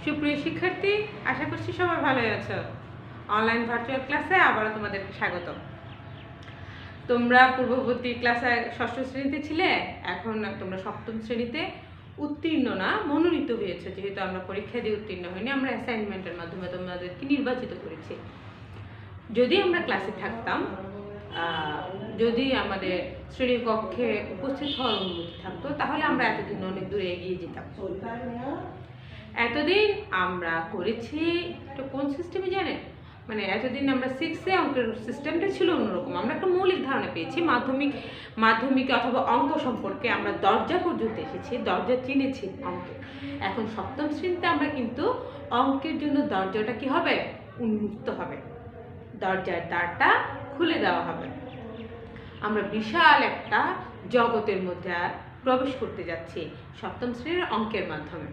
সুপ্রিয় শিক্ষার্থী, আশা করছি সবাই ভালোই আছো। অনলাইন ভার্চুয়াল ক্লাসে আবারও তোমাদেরকে স্বাগত। তোমরা পূর্ববর্তী ক্লাসে ষষ্ঠ শ্রেণীতে ছিলে, এখন তোমরা সপ্তম শ্রেণীতে উত্তীর্ণ না মনোনীত হয়েছে। যেহেতু আমরা পরীক্ষা দিয়ে উত্তীর্ণ হইনি, আমরা অ্যাসাইনমেন্টের মাধ্যমে তোমাদেরকে নির্বাচিত করেছি। যদি আমরা ক্লাসে থাকতাম, যদি আমাদের শ্রেণী কক্ষে উপস্থিত হওয়ার অনুমতি থাকতো, তাহলে আমরা এতদিন অনেক দূরে এগিয়ে যেতাম। এতদিন আমরা করেছি একটা কোন সিস্টেমে জানেন? মানে এতদিন আমরা 6-এ অঙ্কের সিস্টেমটা ছিল অন্যরকম। আমরা একটা মৌলিক ধারণা পেয়েছি মাধ্যমিকে অথবা অঙ্ক সম্পর্কে। আমরা দরজা পর্যন্ত এসেছি, দরজা চিনেছি অঙ্কে। এখন সপ্তম শ্রেণীতে আমরা কিন্তু অঙ্কের জন্য দরজাটা কি হবে? উন্মুক্ত হবে, দরজার দ্বারটা খুলে দেওয়া হবে। আমরা বিশাল একটা জগতের মধ্যে প্রবেশ করতে যাচ্ছি সপ্তম শ্রেণীর অঙ্কের মাধ্যমে।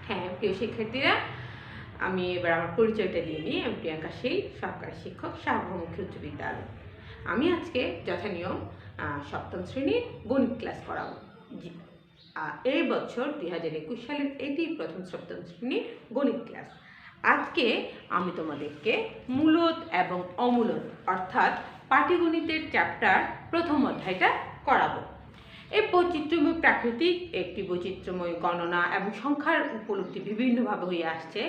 হ্যাঁ প্রিয় শিক্ষার্থীরা, আমি এবার আমার পরিচয়টা দিয়ে নিই। আমি প্রিয়াঙ্কা শীল, সহকারী শিক্ষক, সার্বভৌমুখী উচ্চ বিদ্যালয়। আমি আজকে যথানিয়ম সপ্তম শ্রেণীর গণিত ক্লাস করাবো। এই বছর 2021 সালের এটি প্রথম সপ্তম শ্রেণীর গণিত ক্লাস। আজকে আমি তোমাদেরকে মূলত এবং অমূলত অর্থাৎ পাটিগণিতের চ্যাপ্টার প্রথম অধ্যায়টা করাবো। এই বৈচিত্র্যময় প্রাকৃতিক একটি বৈচিত্র্যময় গণনা এবং সংখ্যার উপলব্ধি বিভিন্নভাবে হয়ে আসছে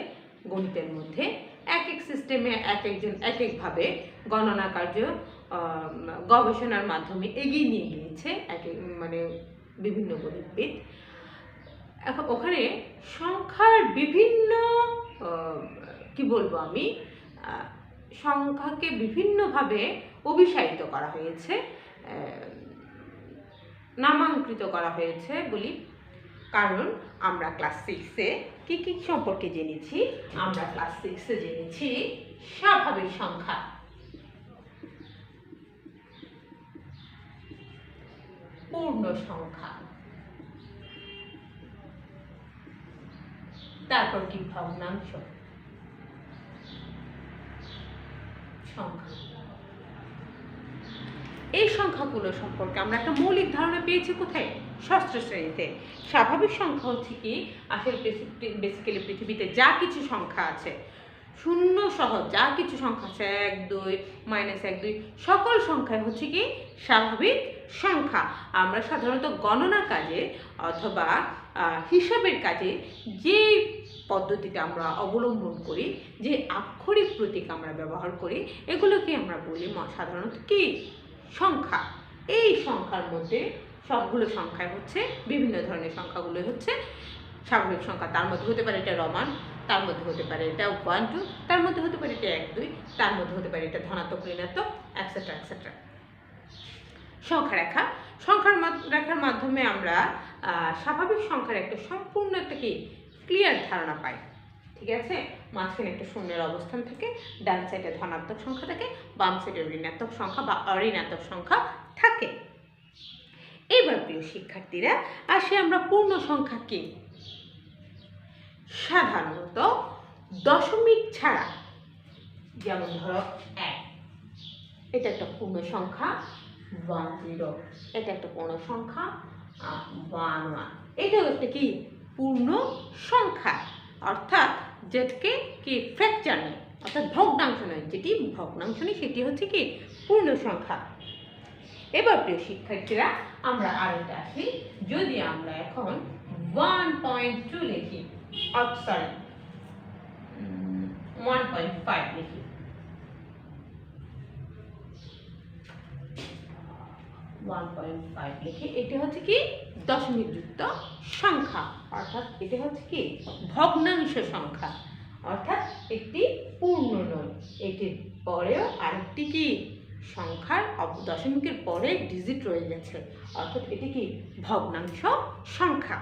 গণিতের মধ্যে। এক এক সিস্টেমে এক একজন এক একভাবে গণনা কার্য গবেষণার মাধ্যমে এগিয়ে নিয়ে গিয়েছে মানে বিভিন্ন গণিতবিদ। এখন ওখানে সংখ্যার বিভিন্ন কি বলবো আমি সংখ্যাকে বিভিন্নভাবে অভিসারিত করা হয়েছে, নামাঙ্কিত করা হয়েছে বলি। কারণ আমরা ক্লাস 6-এ কি কি সম্পর্কে জেনেছি? আমরা ক্লাস 6-এ জেনেছি স্বাভাবিক সংখ্যা, পূর্ণ সংখ্যা, তারপর কি ভগ্নাংশ সংখ্যা। এই সংখ্যাগুলো সম্পর্কে আমরা একটা মৌলিক ধারণা পেয়েছি কোথায়? ষষ্ঠ শ্রেণীতে। স্বাভাবিক সংখ্যা হচ্ছে কি, আসলে বেসিক্যালি পৃথিবীতে যা কিছু সংখ্যা আছে, শূন্য সহ যা কিছু সংখ্যা আছে, 1, 2, -1, 2, সকল সংখ্যাই হচ্ছে কি স্বাভাবিক সংখ্যা। আমরা সাধারণত গণনা কাজে অথবা হিসাবের কাজে যে পদ্ধতিটা আমরা অবলম্বন করি, যে আক্ষরিক প্রতীক আমরা ব্যবহার করি, এগুলোকে আমরা বলি সাধারণত কি সংখ্যা। এই সংখ্যার মধ্যে সবগুলো সংখ্যায় হচ্ছে বিভিন্ন ধরনের সংখ্যাগুলো হচ্ছে স্বাভাবিক সংখ্যা। তার মধ্যে হতে পারে এটা রমান, তার মধ্যে হতে পারে এটা 1, 2, তার মধ্যে হতে পারে এটা 1, 2, তার মধ্যে হতে পারে এটা ধনাত্মক, ঋণাত্মক, এটসেট্রা এটসেট্রা। সংখ্যা রেখার মাধ্যমে আমরা স্বাভাবিক সংখ্যার একটা সম্পূর্ণ একটা কি ক্লিয়ার ধারণা পাই। ঠিক আছে, মাঝখানে একটা শূন্যের অবস্থান থাকে, ডান সাইডে ধনাত্মক সংখ্যা থাকে, বাম সাইডে ঋণাত্মক সংখ্যা বা অঋণাত্মক সংখ্যা থাকে। এবার প্রিয় শিক্ষার্থীরা, আসি আমরা পূর্ণ সংখ্যা কি। সাধারণত দশমিক ছাড়া, যেমন ধরো 1, এটা একটা পূর্ণ সংখ্যা, 1, 0, এটা একটা পূর্ণ সংখ্যা, 1, 1, এটাও একটা কি পূর্ণ সংখ্যা, অর্থাৎ যেটাকে কি ফ্র্যাকচার নেই, অর্থাৎ ভগ্নাংশ নয়। যেটি ভগ্নাংশ নেই সেটি হচ্ছে কি পূর্ণ সংখ্যা। এবার প্রিয় শিক্ষার্থীরা, আমরা আরেকটা আসি। যদি আমরা এখন 1.2 লিখি, সরি 1.5 লিখি, 1.5 লিখি, এটা হচ্ছে কি দশমিক যুক্ত সংখ্যা, অর্থাৎ এটা হচ্ছে কি ভগ্নাংশ সংখ্যা, অর্থাৎ একটি পূর্ণ নয়। এটির পরেও আরেকটি কি সংখ্যার দশমিকের পরে ডিজিট রয়ে গেছে, অর্থাৎ এটি কি ভগ্নাংশ সংখ্যা।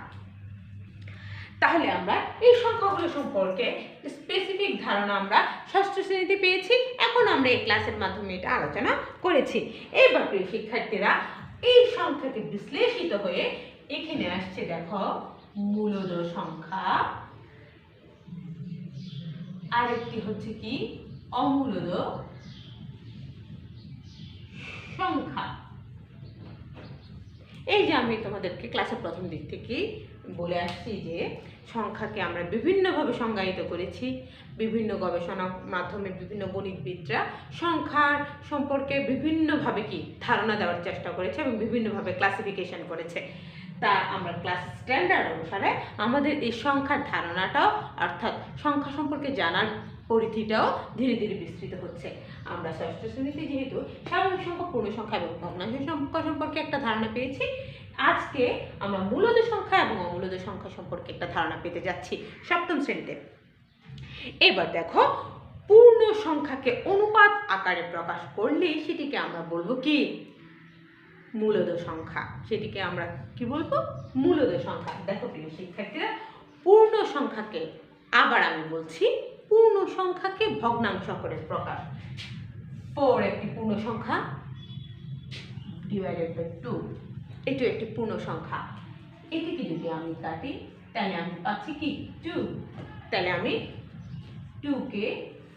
তাহলে আমরা এই সংখ্যাগুলো সম্পর্কে স্পেসিফিক ধারণা আমরা ষষ্ঠ শ্রেণীতে পেয়েছি। এখন আমরা এই ক্লাসের মাধ্যমে এটা আলোচনা করেছি। এবার প্রিয় শিক্ষার্থীরা, এই সংখ্যাটি বিশ্লেষিত হয়ে এখানে আসছে, দেখো মূলদ সংখ্যা, আরেকটি হচ্ছে কি অমূলদ সংখ্যা। এই যে আমি তোমাদেরকে ক্লাসের প্রথম দিক থেকে বলে আসছি যে সংখ্যাকে আমরা বিভিন্নভাবে সংজ্ঞায়িত করেছি। বিভিন্ন গবেষণার মাধ্যমে বিভিন্ন গণিতবিদরা সংখ্যার সম্পর্কে বিভিন্নভাবে ধারণা দেওয়ার চেষ্টা করেছে এবং বিভিন্নভাবে ক্লাসিফিকেশন করেছে। তা আমরা ক্লাস স্ট্যান্ডার্ড অনুসারে আমাদের এই সংখ্যার ধারণাটাও অর্থাৎ সংখ্যা সম্পর্কে জানার পরিধিটাও ধীরে ধীরে বিস্তৃত হচ্ছে। আমরা ষষ্ঠ শ্রেণীতে যেহেতু স্বাভাবিক সংখ্যা, পূর্ণ সংখ্যা এবং ভগ্নাংশ সংখ্যা সম্পর্কে একটা ধারণা পেয়েছি, আজকে আমরা মূলদ সংখ্যা এবং অমূলদ সংখ্যা সম্পর্কে একটা ধারণা পেতে যাচ্ছি সপ্তম শ্রেণীতে। এবার দেখো, পূর্ণ সংখ্যাকে অনুপাত আকারে প্রকাশ করলে সেটিকে আমরা বলবো কি? মূলদ সংখ্যা। সেটিকে আমরা কি বলবো? মূলদ সংখ্যা। দেখো প্রিয় শিক্ষার্থীরা, পূর্ণ সংখ্যাকে, আবার আমি বলছি, পূর্ণ সংখ্যাকে ভগ্নাংশ আকারে প্রকাশ। 4 একটি পূর্ণ সংখ্যা ডিভাইডেড বাই 2, এটি একটি পূর্ণ সংখ্যা। এটিকে যদি আমি কাটি তাহলে আমি পাচ্ছি কি? 2। তাহলে আমি 2 কে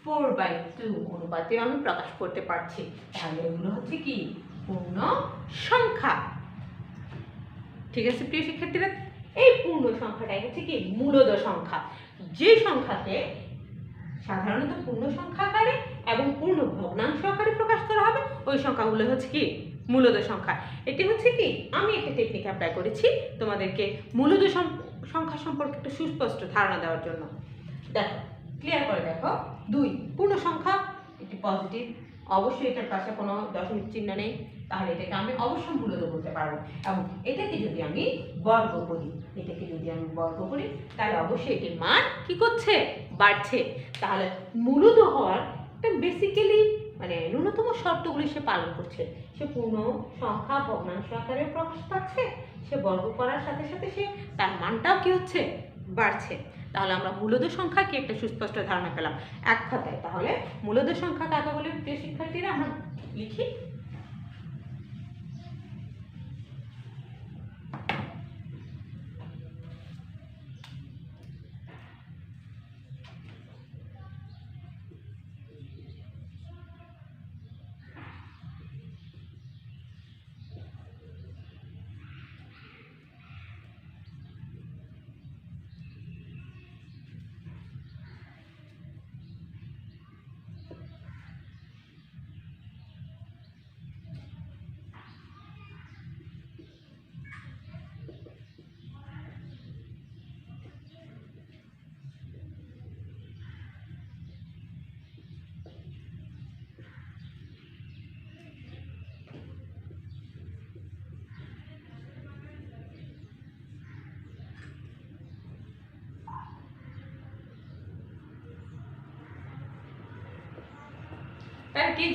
4/2 অনুপাতে আমি প্রকাশ করতে পারছি। তাহলে এগুলো হচ্ছে কি? পূর্ণ সংখ্যা। ঠিক আছে প্রিয় শিক্ষার্থীরা, এই পূর্ণ সংখ্যাটাই হচ্ছে কি? মূলদ সংখ্যা। যে সংখ্যাকে সাধারণত পূর্ণ সংখ্যা আকারে এবং পূর্ণ ভগ্নাংশ আকারে প্রকাশ করা হবে, ওই সংখ্যাগুলো হচ্ছে কি? মূলদ সংখ্যা। এটি হচ্ছে কি? আমি একটা টেকনিক অ্যাপ্লাই করেছি তোমাদেরকে মূলদ সংখ্যা সম্পর্কে একটা সুস্পষ্ট ধারণা দেওয়ার জন্য। দেখো, ক্লিয়ার করে দেখো, 2 পূর্ণ সংখ্যা, এটি পজিটিভ, অবশ্যই এটার পাশে কোনো দশমিক চিহ্ন নেই, তাহলে এটাকে আমি অবশ্যই মূলদ বলতে পারবো। এবং এটাকে যদি আমি বর্গ করি, তাহলে অবশ্যই এটির মান কি করছে? বাড়ছে। তাহলে মূলদ হওয়ার বেসিক্যালি ন্যূনতম শর্তগুলি সে পালন করছে। সে পূর্ণ সংখ্যা ভগ্নাংশ আকারে প্রকাশ পাচ্ছে, সে বর্গ করার সাথে সাথে সে তার মানটাও কি হচ্ছে? বাড়ছে। তাহলে আমরা মূলদ সংখ্যা কি একটা সুস্পষ্ট ধারণা পেলাম এক কথায়। তাহলে মূলদ সংখ্যা কাকে বলে প্রিয় শিক্ষার্থীরা? আমরা লিখি,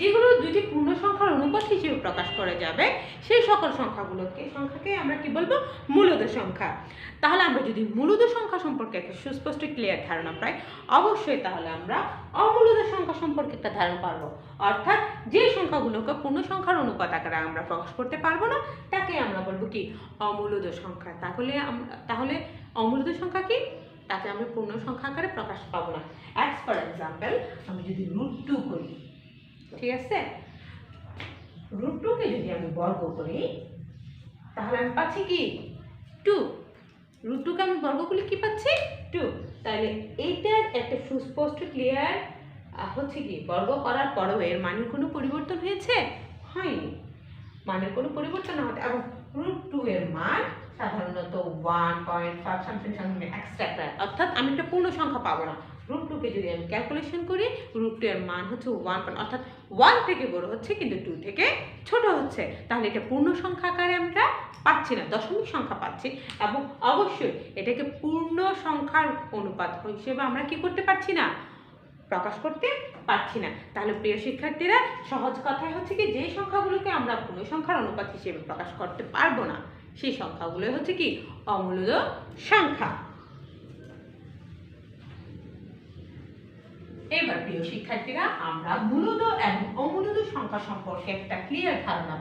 যেগুলো দুইটি পূর্ণ সংখ্যার অনুপাত হিসেবে প্রকাশ করা যাবে, সেই সকল সংখ্যাকে আমরা কি বলবো? মূলদ সংখ্যা। তাহলে আমরা যদি মূলদ সংখ্যা সম্পর্কে একটা সুস্পষ্ট ক্লিয়ার ধারণা পাই, অবশ্যই তাহলে আমরা অমূলদ সংখ্যা সম্পর্কে একটা ধারণা পাবো। অর্থাৎ যে সংখ্যাগুলোকে পূর্ণ সংখ্যার অনুপাত আকারে আমরা প্রকাশ করতে পারবো না, তাকে আমরা বলবো কি? অমূলদ সংখ্যা। তাহলে অমূলদ সংখ্যা কি? তাকে আমরা পূর্ণ সংখ্যা আকারে প্রকাশ পাবো না। অ্যাজ ফর এক্সাম্পল, আমি যদি √2 করি, ঠিক আছে, √2 কে যদি আমি বর্গ করি তাহলে আমি পাচ্ছি কি? 2। √2 কে আমি বর্গ করলে কি পাচ্ছি? 2। তাহলে এইটার একটা সুস্পষ্ট ক্লিয়ার হচ্ছে কি? বর্গ করার পরেও এর মানের কোনো পরিবর্তন হয়েছে? হয়নি। মানের কোনো পরিবর্তন না হতে, এবং √2 এর মান সাধারণত 1.5 সামথিং এক্সট্রা, অর্থাৎ আমি একটা পূর্ণ সংখ্যা পাবো না। √2 কে যদি আমি ক্যালকুলেশন করি, √2 এর মান হচ্ছে 1, অর্থাৎ 1 থেকে বড় হচ্ছে কিন্তু 2 থেকে ছোট হচ্ছে। তাহলে এটা পূর্ণ সংখ্যা আকারে আমরা পাচ্ছি না, দশমিক সংখ্যা পাচ্ছি। এবং অবশ্যই এটাকে পূর্ণ সংখ্যার অনুপাত হিসেবে আমরা কি করতে পারছি না? প্রকাশ করতে পারছি না। তাহলে প্রিয় শিক্ষার্থীরা, সহজ কথায় হচ্ছে কি? যে সংখ্যাগুলোকে আমরা পূর্ণ সংখ্যার অনুপাত হিসেবে প্রকাশ করতে পারবো না, সেই সংখ্যাগুলো হচ্ছে কি? অমূলদ সংখ্যা। এবার প্রিয় শিক্ষার্থীরা, আমরা মূলদ এবং অমূলদ সংখ্যা সম্পর্কে একটা ক্লিয়ার ধারণা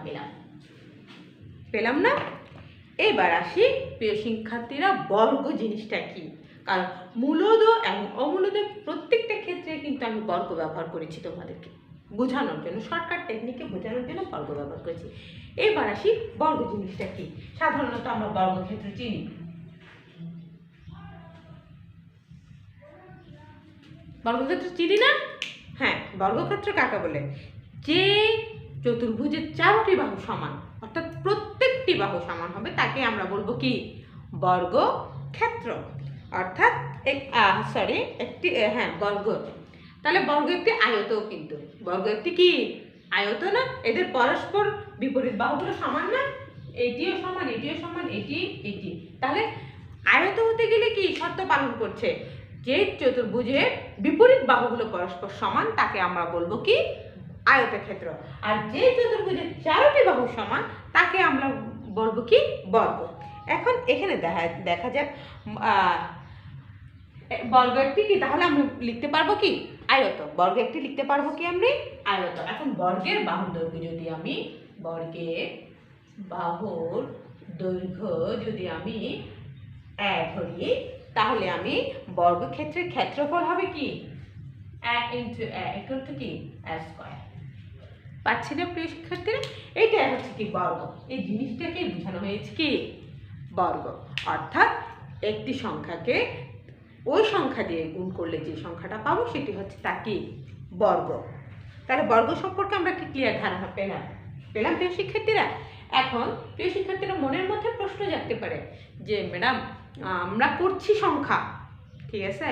পেলাম না? এবার আসি প্রিয় শিক্ষার্থীরা, বর্গ জিনিসটা কি? কারণ মূলদ এবং অমূলদ প্রত্যেকটা ক্ষেত্রে কিন্তু আমি বর্গ ব্যবহার করেছি তোমাদেরকে বোঝানোর জন্য, শর্টকাট টেকনিকে বোঝানোর জন্য বর্গ ব্যবহার করেছি। এবার আসি বর্গ জিনিসটা কি? সাধারণত আমরা বর্গক্ষেত্র চিনি, বর্গক্ষেত্র চিনি না? হ্যাঁ, বর্গক্ষেত্র কাকে বলে? যে চতুর্ভুজের 4টি বাহু সমান, অর্থাৎ প্রত্যেকটি বাহু সমান হবে, তাকে আমরা বলবো কি? বর্গক্ষেত্র। অর্থাৎ বর্গ। তাহলে বর্গ একটি আয়তও, কিন্তু বর্গ একটি কি? আয়ত না? এদের পরস্পর বিপরীত বাহুগুলো সমান না? এটিও সমান, এটিও সমান, এটি। তাহলে আয়ত হতে গেলে কি শর্ত পালন করছে? যে চতুর্ভুজের বিপরীত বাহুগুলো পরস্পর সমান, তাকে আমরা বলবো কি? আয়তক্ষেত্র। আর যে চতুর্ভুজের 4টি বাহু সমান, তাকে আমরা বলবো কি? বর্গ। এখন এখানে দেখা যাক বর্গ একটি কি, তাহলে আমরা লিখতে পারবো কি? আয়ত। বর্গ একটি লিখতে পারবো কি আমরা? আয়ত। এখন বর্গের বাহুর দৈর্ঘ্য যদি আমি ধরি, তাহলে আমি বর্গক্ষেত্রের ক্ষেত্রফল হবে কি? কি? স্কয়ার। পাচ্ছি না প্রিয় শিক্ষার্থীরা? এইটা হচ্ছে কি? বর্গ। এই জিনিসটাকে বোঝানো হয়েছে কি? বর্গ। অর্থাৎ একটি সংখ্যাকে ওই সংখ্যা দিয়ে গুণ করলে যে সংখ্যাটা পাবো সেটি হচ্ছে তা কি? বর্গ। তাহলে বর্গ সম্পর্কে আমরা কি ক্লিয়ার ধারণা পেলাম প্রিয় শিক্ষার্থীরা? এখন প্রিয় শিক্ষার্থীরা মনের মধ্যে প্রশ্ন জাগতে পারে যে ম্যাডাম, আমরা করছি সংখ্যা, ঠিক আছে,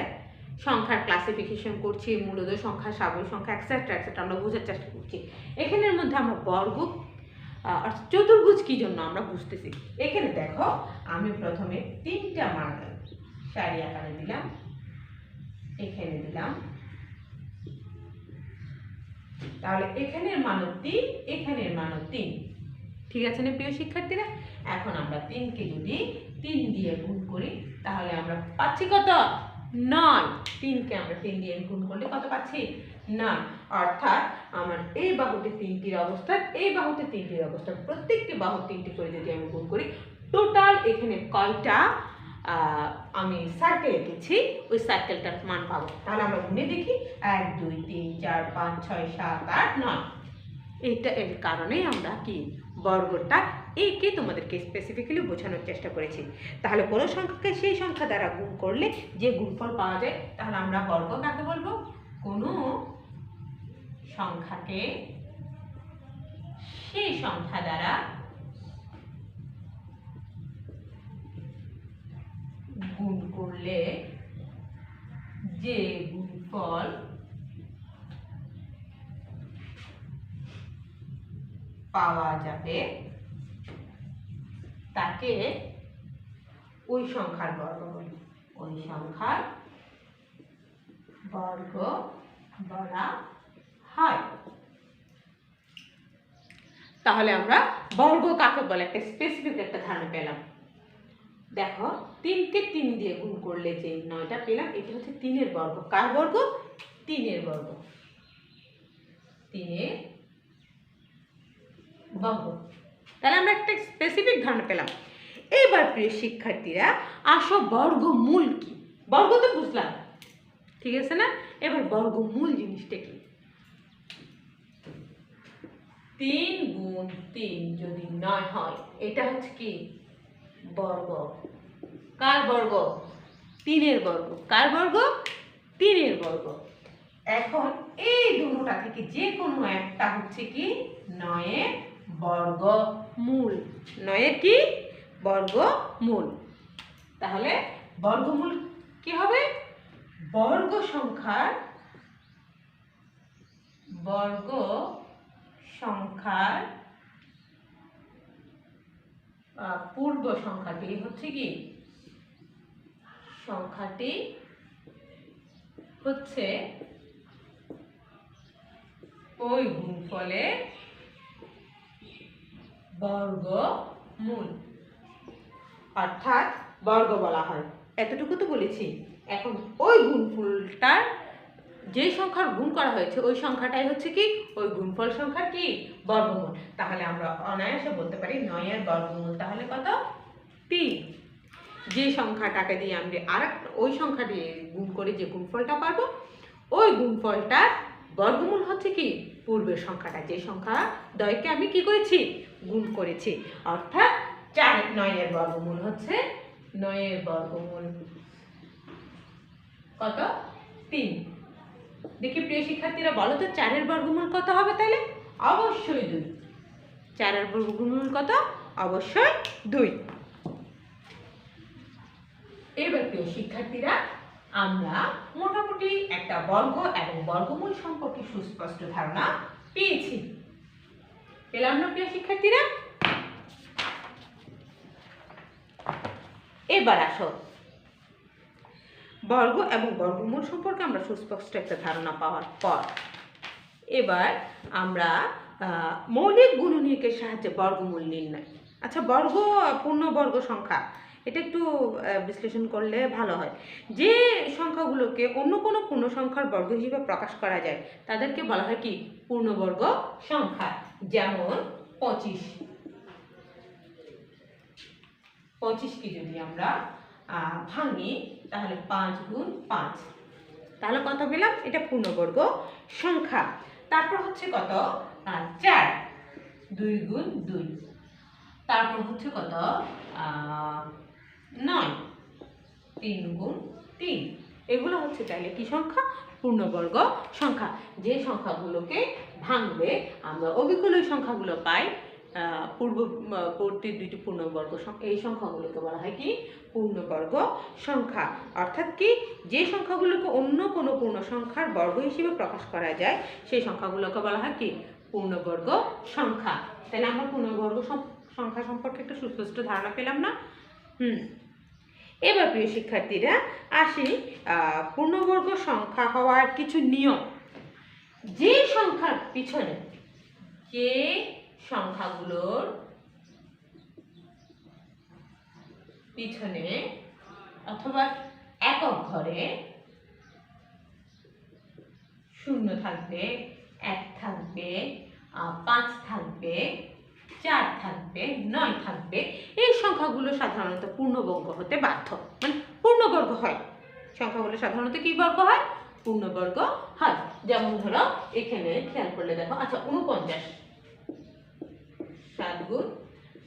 সংখ্যার ক্লাসিফিকেশন করছি, মূলদ সংখ্যা, স্বাভাবিক সংখ্যা, এক্সেট্রা আমরা বোঝার চেষ্টা করছি। এখানের মধ্যে আমরা বর্গ অর্থাৎ চতুর্ভুজ কি জন্য আমরা বুঝতেছি। এখানে দেখো, আমি প্রথমে 3টা মান সারি আকারে দিলাম, এখানে দিলাম, তাহলে এখানের মানও 3, এখানের মানও 3। ঠিক আছে না প্রিয় শিক্ষার্থীরা? এখন আমরা 3কে যদি 3 দিয়ে গুণ করি, তাহলে আমরা পাচ্ছি কত? 9। 3কে আমরা 3 দিয়ে গুণ করলে কত পাচ্ছি? 9। অর্থাৎ আমার এই বাহুতে 3টির অবস্থান, এই বাহুতে 3টির অবস্থান, প্রত্যেকটি বাহু 3টি করে যদি আমি গুণ করি, টোটাল এখানে কয়টা আমি সার্কেল এঁকেছি, ওই সার্কেলটার মান পাবো। তাহলে আমরা গুণে দেখি, 1 2 3 4 5 6 7 8 9। এইটা এর কারণেই আমরা কি বর্গটা এঁকে তোমাদেরকে স্পেসিফিক্যালি বোঝানোর চেষ্টা করেছি। তাহলে কোনো সংখ্যাকে সেই সংখ্যা দ্বারা গুণ করলে যে গুণফল পাওয়া যায়, তাহলে আমরা বর্গ কাকে বলবো? কোনো সংখ্যাকে সেই সংখ্যা দ্বারা গুণ করলে যে গুণফল পাওয়া যাবে, তাকে ওই সংখ্যার বর্গ বলি। ওই সংখ্যার বর্গ বলা হয়। তাহলে আমরা বর্গ কাকে বলে একটা স্পেসিফিক একটা ধারণা পেলাম। দেখো, 3কে 3 দিয়ে গুণ করলে যে 9টা পেলাম, এটা হচ্ছে 3-এর বর্গ। কার বর্গ? 3-এর বর্গ। 3-এর বর্গ। তাহলে আমরা একটা স্পেসিফিক ধারণা পেলাম। এবার প্রিয় শিক্ষার্থীরা, আসো বর্গমূল কি? বর্গ তো বুঝলাম, ঠিক আছে না? এবার বর্গমূল জিনিসটা কি? 3 গুণ 3 যদি 9 হয়, এটা হচ্ছে কি? বর্গ। কার বর্গ? 3-এর বর্গ। কার বর্গ? 3-এর বর্গ। এখন এই দুটোটা থেকে যে কোনো একটা হচ্ছে কি? 9-এর বর্গমূল। 9-এর কি? বর্গমূল। তাহলে বর্গমূল কি হবে? বর্গ সংখ্যার পূর্ব সংখ্যাটি হচ্ছে কি? সংখ্যাটি হচ্ছে ওই গুণফলের বর্গমূল, অর্থাৎ বর্গ বলা হয়। এতটুকু তো বলেছি। এখন ওই গুণফলটার যে সংখ্যার গুণ করা হয়েছে, ওই সংখ্যাটাই হচ্ছে কি? ওই গুণফল সংখ্যার কি? বর্গমূল। তাহলে আমরা অনায়াসে বলতে পারি 9-এর বর্গমূল তাহলে কত? 3। যে সংখ্যাটাকে দিয়ে আমরা আরেকটা ওই সংখ্যা দিয়ে গুণ করে যে গুণফলটা পাবো, ওই গুণফলটার বর্গমূল হচ্ছে কি? পূর্বের সংখ্যাটা, যে সংখ্যা দ্বয়কে আমি কি করেছি? গুণ করেছি। অর্থাৎ 9-এর বর্গমূল হচ্ছে 9-এর বর্গমূল কত? 3। দেখি প্রিয় শিক্ষার্থীরা বলো তো 4 বর্গমূল কত হবে তাহলে? অবশ্যই 2। 4 বর্গমূল কত? অবশ্যই 2। এবার প্রিয় শিক্ষার্থীরা আমরা মোটামুটি একটা বর্গ এবং বর্গমূল সম্পর্কে সুস্পষ্ট ধারণা পেয়েছি। পেলাম না প্রিয় শিক্ষার্থীরা? এবার আসো, বর্গ এবং বর্গমূল সম্পর্কে আমরা সুস্পষ্ট একটা ধারণা পাওয়ার পর এবার আমরা মৌলিক গুণনীয়কের সাহায্যে বর্গমূল নির্ণয়। আচ্ছা, পূর্ণবর্গ সংখ্যা এটা একটু বিশ্লেষণ করলে ভালো হয়। যে সংখ্যাগুলোকে অন্য কোনো পূর্ণ সংখ্যার বর্গ হিসেবে প্রকাশ করা যায় তাদেরকে বলা হয় কি? পূর্ণবর্গ সংখ্যা। যেমন 25। 25কে যদি আমরা ভাঙি তাহলে 5 গুণ 5, তাহলে কত পেলাম? এটা পূর্ণবর্গ সংখ্যা। তারপর হচ্ছে কত? 4, 2 গুণ 2। তারপর হচ্ছে কত? 9, 3 গুণ 3। এগুলো হচ্ছে তাহলে কি সংখ্যা? পূর্ণবর্গ সংখ্যা। যে সংখ্যাগুলোকে ভাঙলে আমরা অবিকল সংখ্যাগুলো পাই, পূর্ববর্তী দুইটি পূর্ণবর্গ সংখ্যা, এই সংখ্যাগুলোকে বলা হয় কি? পূর্ণবর্গ সংখ্যা। অর্থাৎ কি? যে সংখ্যাগুলোকে অন্য কোনো পূর্ণ সংখ্যার বর্গ হিসেবে প্রকাশ করা যায় সেই সংখ্যাগুলোকে বলা হয় কি? পূর্ণবর্গ সংখ্যা। তাহলে আমরা পূর্ণবর্গ সংখ্যা সম্পর্কে একটা সুস্পষ্ট ধারণা পেলাম না? এবার প্রিয় শিক্ষার্থীরা আসি পূর্ণবর্গ সংখ্যা হওয়ার কিছু নিয়ম। যে সংখ্যার পিছনে, যে সংখ্যাগুলোর পিছনে অথবা একক ঘরে 0 থাকবে, 1 থাকবে, 5 থাকবে, 4 থাকবে, 9 থাকবে, এই সংখ্যাগুলো সাধারণত পূর্ণবর্গ হতে বাধ্য, মানে পূর্ণবর্গ হয়। সংখ্যাগুলো সাধারণত কি বর্গ হয়? পূর্ণবর্গ হয়। যেমন ধরো এখানে খেয়াল করলে দেখো, আচ্ছা 49, 7 গুণ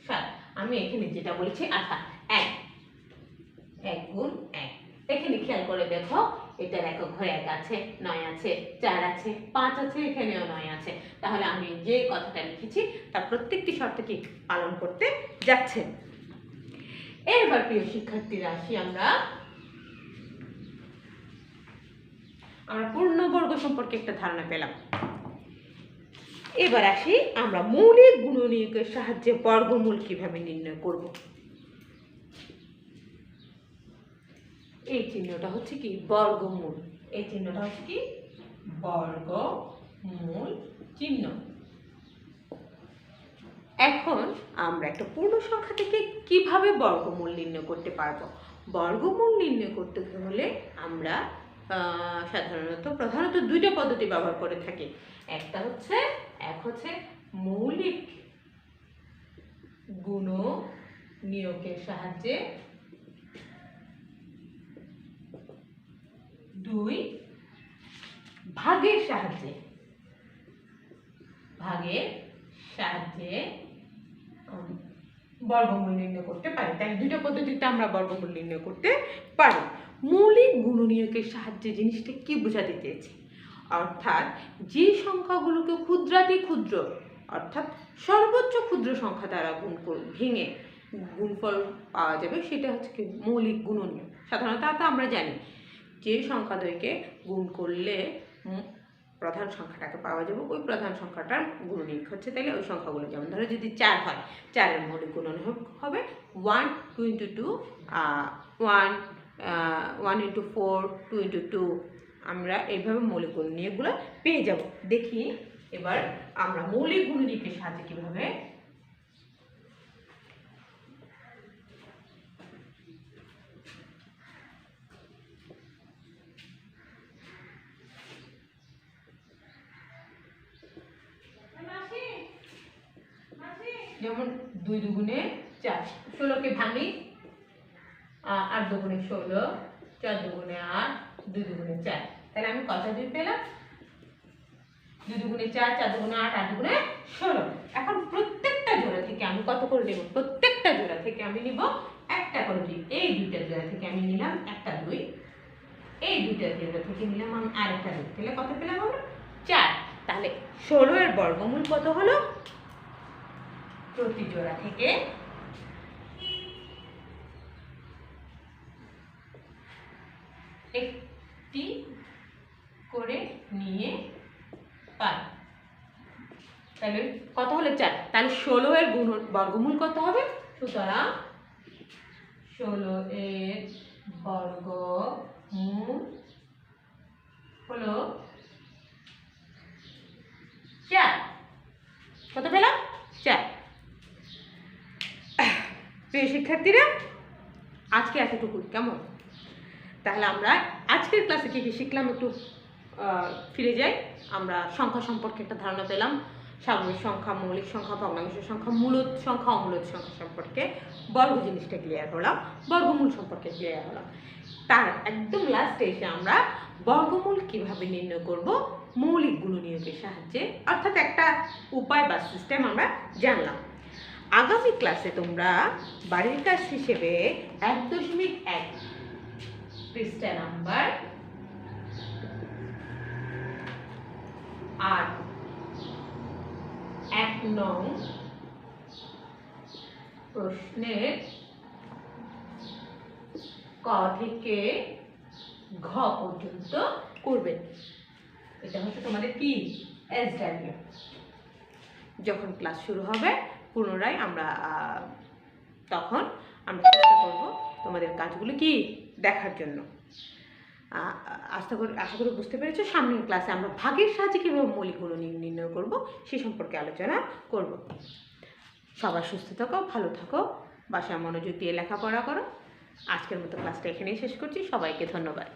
7। আমি এখানে যেটা বলেছি, আচ্ছা 1 গুণ 1। এখানে খেয়াল করে দেখো, এটার একক ঘরে 1 আছে, 9 আছে, 4 আছে, 5 আছে, এখানেও 9 আছে। তাহলে আমি যে কথাটা লিখেছি তার প্রত্যেকটি শর্ত কি পালন করতে যাচ্ছে। এবার প্রিয় শিক্ষার্থীরা আসি আমরা পূর্ণবর্গ সম্পর্কে একটা ধারণা পেলাম। এবার আসি আমরা মৌলিক গুণনীয়কের সাহায্যে বর্গমূল কিভাবে নির্ণয় করব। এই চিহ্নটা হচ্ছে কি? বর্গমূল। এই চিহ্নটা হচ্ছে কি? বর্গমূল চিহ্ন। এখন আমরা একটা পূর্ণ সংখ্যা থেকে কিভাবে বর্গমূল নির্ণয় করতে পারবো? বর্গমূল নির্ণয় করতে হলে আমরা প্রধানত দুইটা পদ্ধতি ব্যবহার করে থাকি। এক হচ্ছে মৌলিক গুণনীয়কের সাহায্যে, 2 ভাগের সাহায্যে বর্গমূল নির্ণয় করতে পারি। তাই দুইটা পদ্ধতিতে আমরা বর্গমূল নির্ণয় করতে পারি। মৌলিক গুণনীয়কের সাহায্যে জিনিসটা কি বোঝাতে চেয়েছি? অর্থাৎ যে সংখ্যাগুলোকে ক্ষুদ্রাতি ক্ষুদ্র, অর্থাৎ সর্বোচ্চ ক্ষুদ্র সংখ্যা দ্বারা ভেঙে গুণফল পাওয়া যাবে, সেটা হচ্ছে কি? মৌলিক গুণনীয়ক। সাধারণত আমরা জানি যে সংখ্যা দ্বয়কে গুণ করলে প্রধান সংখ্যাটাকে পাওয়া যাবে, ওই প্রধান সংখ্যাটার গুণনীয়ক হচ্ছে তাহলে ওই সংখ্যাগুলো। যেমন ধরো যদি 4 হয়, 4-এর মৌলিক গুণনীয়ক হবে 1, 2 × 2, 1 × 4, 2 × 2। আমরা এইভাবে মৌলিক গুণনীয়কগুলো পেয়ে যাব। দেখি এবার আমরা মৌলিক গুণনীয়কের সাহায্যে কিভাবে যেমন 2 দুগুণে 4, 16কে ভাঙি, 8 দুগুণে 16, 4 দুগুণে 8, 2 দুগুণে 4। তাহলে আমি কত 2 পেলাম? 2 দুগুণে 4, 4 দুগুণে 8, 8 দুগুণে 16। এখন প্রত্যেকটা জোড়া থেকে আমি কত করে নেব? প্রত্যেকটা জোড়া থেকে আমি নিব একটা করে 2। এই দুইটা জোড়া থেকে আমি নিলাম একটা 2, এই দুইটা 0 থেকে নিলাম আমি আরেকটা রুট, তাহলে কত পেলাম আমরা 4। তাহলে 16 এর বর্গমূল কত হলো? প্রতি জোড়া থেকে একটি করে নিয়ে পাই। তাহলে কত হলো 4। তাহলে 16 এর বর্গমূল কত হবে? সুতরাং 16 এর বর্গমূল হলো 4। কত পেলাম? 4। প্রিয় শিক্ষার্থীরা, আজকে এতটুকু কেমন? তাহলে আমরা আজকের ক্লাসে কী কী শিখলাম একটু ফিরে যাই। আমরা সংখ্যা সম্পর্কে একটা ধারণা পেলাম, স্বাভাবিক সংখ্যা, মৌলিক সংখ্যা, ভগ্নাংশ সংখ্যা, মূলদ সংখ্যা, অমূলদ সংখ্যা সম্পর্কে বর্গ জিনিসটা ক্লিয়ার হলাম, বর্গমূল সম্পর্কে ক্লিয়ার হলাম। তার একদম লাস্টে এসে আমরা বর্গমূল কিভাবে নির্ণয় করব মৌলিক গুণনীয়কের সাহায্যে, অর্থাৎ একটা উপায় বা সিস্টেম আমরা জানলাম। আগামী ক্লাসে তোমরা বাড়ির কাজ হিসেবে 1.1 পৃষ্ঠা নাম্বার 8 1 নং প্রশ্নের ক থেকে ঘ পর্যন্ত করবেন। এটা হচ্ছে তোমাদের কি এস ডায়াগ্রাম। যখন ক্লাস শুরু হবে পুনরায় তখন আমরা চেষ্টা করব তোমাদের কাজগুলো কি দেখার জন্য। আশা করি বুঝতে পেরেছো। সামনের ক্লাসে আমরা ভাগের সাহায্যে কীভাবে মৌলিক গুণ নির্ণয় করব সে সম্পর্কে আলোচনা করব। সবাই সুস্থ থাকো, ভালো থাকো, বাসায় মনোযোগ দিয়ে লেখাপড়া করো। আজকের মতো ক্লাসটা এখানেই শেষ করছি। সবাইকে ধন্যবাদ।